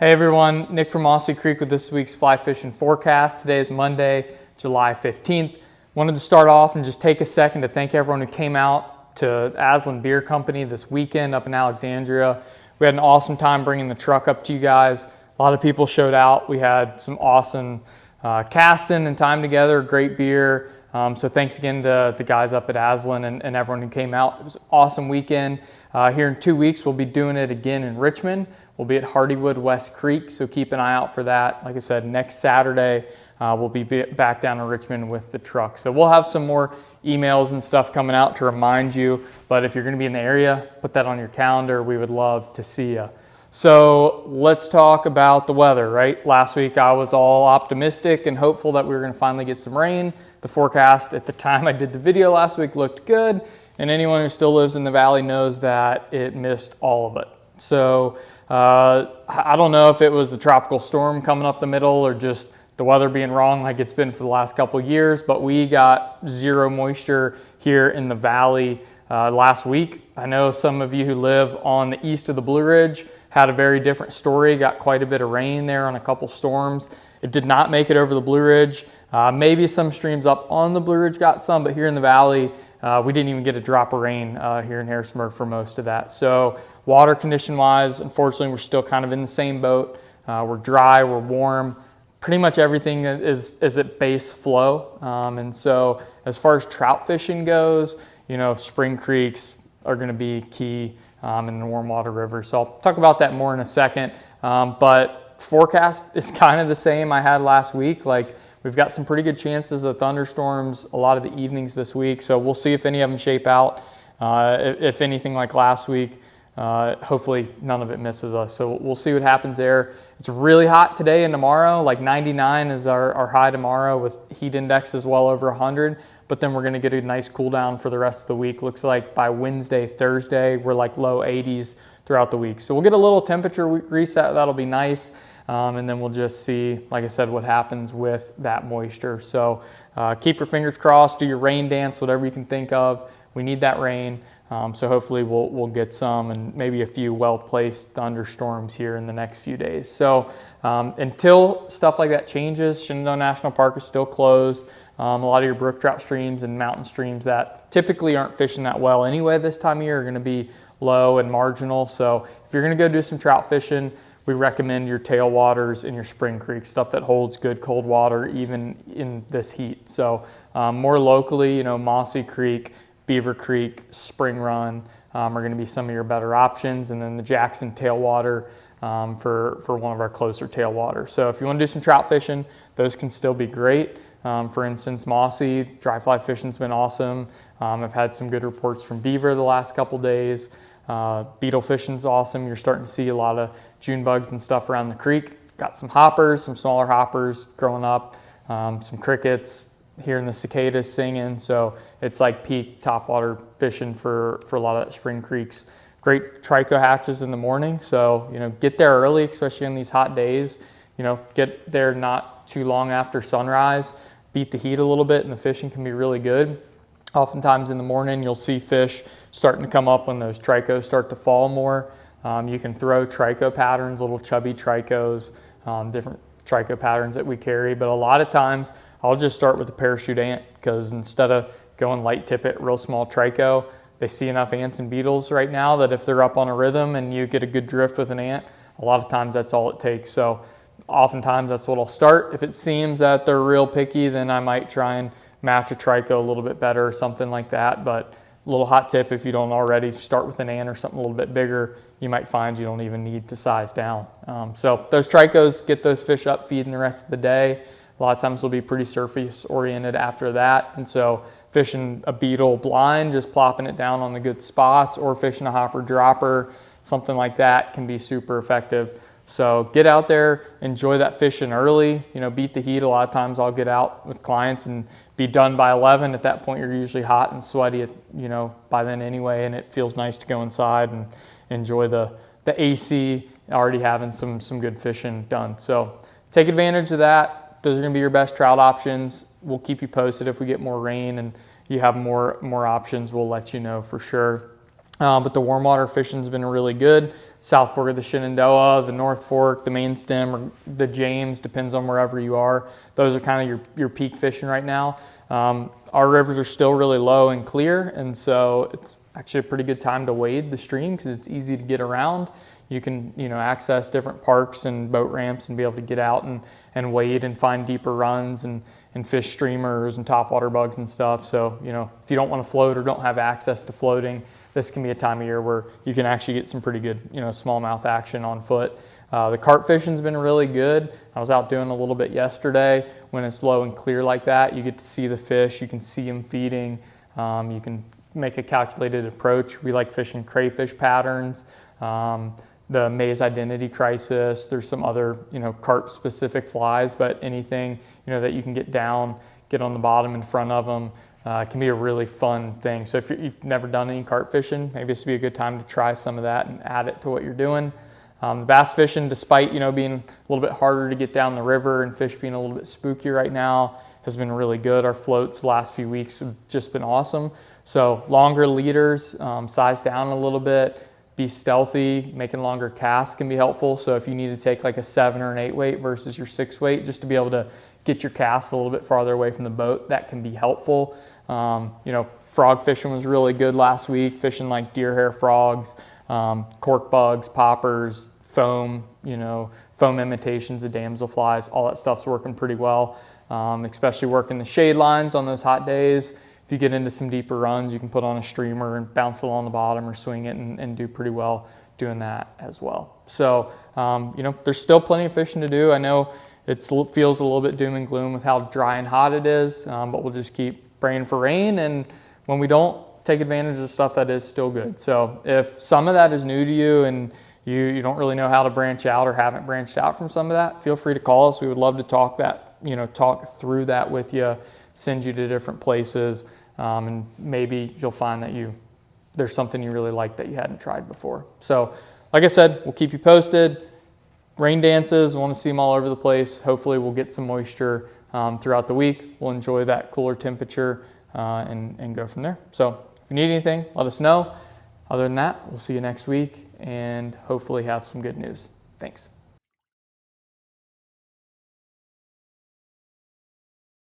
Hey everyone, Nick from Mossy Creek with this week's fly fishing forecast. Today is Monday, July 15th. Wanted to start off and just take a second to thank everyone who came out to Aslan Beer Company this weekend up in Alexandria. We had an awesome time bringing the truck up to you guys. A lot of people showed out. We had some awesome casting and time together, great beer. So thanks again to the guys up at Aslan and everyone who came out. It was an awesome weekend. Here in 2 weeks, we'll be doing it again in Richmond. We'll be at Hardywood West Creek, so keep an eye out for that. Like I said, next Saturday, we'll be back down in Richmond with the truck. So we'll have some more emails and stuff coming out to remind you, but if you're gonna be in the area, put that on your calendar. We would love to see you. So let's talk about the weather, right? Last week I was all optimistic and hopeful that we were gonna finally get some rain. The forecast at the time I did the video last week looked good, and anyone who still lives in the valley knows that it missed all of it. So I don't know if it was the tropical storm coming up the middle or just the weather being wrong like it's been for the last couple of years, but we got zero moisture here in the valley last week. I know some of you who live on the east of the Blue Ridge had a very different story, got quite a bit of rain there on a couple storms. It did not make it over the Blue Ridge. Maybe some streams up on the Blue Ridge got some, but here in the valley, we didn't even get a drop of rain here in Harrisonburg for most of that. So water condition wise, unfortunately, we're still kind of in the same boat. We're dry, we're warm. Pretty much everything is at base flow. And so as far as trout fishing goes, you know, spring creeks are gonna be key in the warm water river. So I'll talk about that more in a second. But forecast is kind of the same I had last week. Like, we've got some pretty good chances of thunderstorms a lot of the evenings this week. So we'll see if any of them shape out. If anything like last week, hopefully none of it misses us. So we'll see what happens there. It's really hot today and tomorrow. Like 99 is our high tomorrow with heat indexes well over 100. But then we're going to get a nice cool down for the rest of the week. Looks like by Wednesday, Thursday, we're like low 80s throughout the week. So we'll get a little temperature reset. That'll be nice. And then we'll just see, like I said, what happens with that moisture. So keep your fingers crossed, do your rain dance, whatever you can think of. We need that rain. So hopefully we'll get some and maybe a few well-placed thunderstorms here in the next few days. So until stuff like that changes, Shenandoah National Park is still closed. A lot of your brook trout streams and mountain streams that typically aren't fishing that well anyway this time of year are gonna be low and marginal. So if you're gonna go do some trout fishing, we recommend your tailwaters and your spring creeks, stuff that holds good cold water even in this heat. So more locally, you know, Mossy Creek, Beaver Creek, Spring Run are going to be some of your better options, and then the Jackson tailwater for one of our closer tailwaters. So if you want to do some trout fishing, those can still be great. For instance, Mossy, dry fly fishing's been awesome. I've had some good reports from beaver the last couple days. Beetle fishing's awesome. You're starting to see a lot of June bugs and stuff around the creek. Got some hoppers, some smaller hoppers growing up, some crickets, hearing the cicadas singing. So it's like peak topwater fishing for a lot of spring creeks. Great trico hatches in the morning. So, you know, get there early, especially on these hot days. You know, get there not too long after sunrise, beat the heat a little bit, and the fishing can be really good. Oftentimes in the morning, you'll see fish starting to come up when those tricos start to fall more. You can throw trico patterns, little chubby tricos, different trico patterns that we carry. But a lot of times, I'll just start with a parachute ant, because instead of going light tippet, real small trico, they see enough ants and beetles right now that if they're up on a rhythm and you get a good drift with an ant, a lot of times that's all it takes. So oftentimes that's what I'll start. If it seems that they're real picky, then I might try and match a trico a little bit better or something like that. But a little hot tip, if you don't already, start with an ant or something a little bit bigger. You might find you don't even need to size down. So those tricos, get those fish up feeding the rest of the day. A lot of times they'll be pretty surface oriented after that. And so fishing a beetle blind, just plopping it down on the good spots, or fishing a hopper dropper, something like that can be super effective. So get out there, enjoy that fishing early, you know, beat the heat. A lot of times I'll get out with clients and be done by 11. At that point, you're usually hot and sweaty, you know, by then anyway, and it feels nice to go inside and enjoy the AC, already having some good fishing done. So take advantage of that. Those are gonna be your best trout options. We'll keep you posted if we get more rain and you have more options. We'll let you know for sure. But the warm water fishing's been really good. South Fork of the Shenandoah, the North Fork, the Main Stem, or the James, depends on wherever you are. Those are kind of your peak fishing right now. Our rivers are still really low and clear, and so it's actually a pretty good time to wade the stream because it's easy to get around. You can, access different parks and boat ramps and be able to get out and wade and find deeper runs and fish streamers and topwater bugs and stuff. So, if you don't want to float or don't have access to floating, this can be a time of year where you can actually get some pretty good, smallmouth action on foot. The carp fishing's been really good. I was out doing a little bit yesterday. When it's low and clear like that, you get to see the fish. You can see them feeding. You can make a calculated approach. We like fishing crayfish patterns. The maize identity crisis. There's some other, carp specific flies, but anything, that you can get down, get on the bottom in front of them, can be a really fun thing. So if you've never done any carp fishing, maybe this would be a good time to try some of that and add it to what you're doing. Bass fishing, despite, being a little bit harder to get down the river and fish being a little bit spooky right now, has been really good. Our floats the last few weeks have just been awesome. So longer leaders, size down a little bit, be stealthy. Making longer casts can be helpful. So if you need to take like a 7 or an 8 weight versus your 6 weight, just to be able to get your cast a little bit farther away from the boat, that can be helpful. Frog fishing was really good last week, fishing like deer hair frogs, cork bugs, poppers, foam, foam imitations of damselflies, all that stuff's working pretty well, especially working the shade lines on those hot days. If you get into some deeper runs, you can put on a streamer and bounce along the bottom or swing it and do pretty well doing that as well. So, there's still plenty of fishing to do. I know it feels a little bit doom and gloom with how dry and hot it is, but we'll just keep praying for rain. And when we don't, take advantage of stuff that is still good. So if some of that is new to you and you don't really know how to branch out or haven't branched out from some of that, feel free to call us. We would love to talk through that with you, send you to different places. And maybe you'll find that there's something you really like that you hadn't tried before. So like I said, we'll keep you posted. Rain dances, want to see them all over the place. Hopefully we'll get some moisture throughout the week. We'll enjoy that cooler temperature and go from there. So if you need anything, let us know. Other than that, we'll see you next week and hopefully have some good news. Thanks.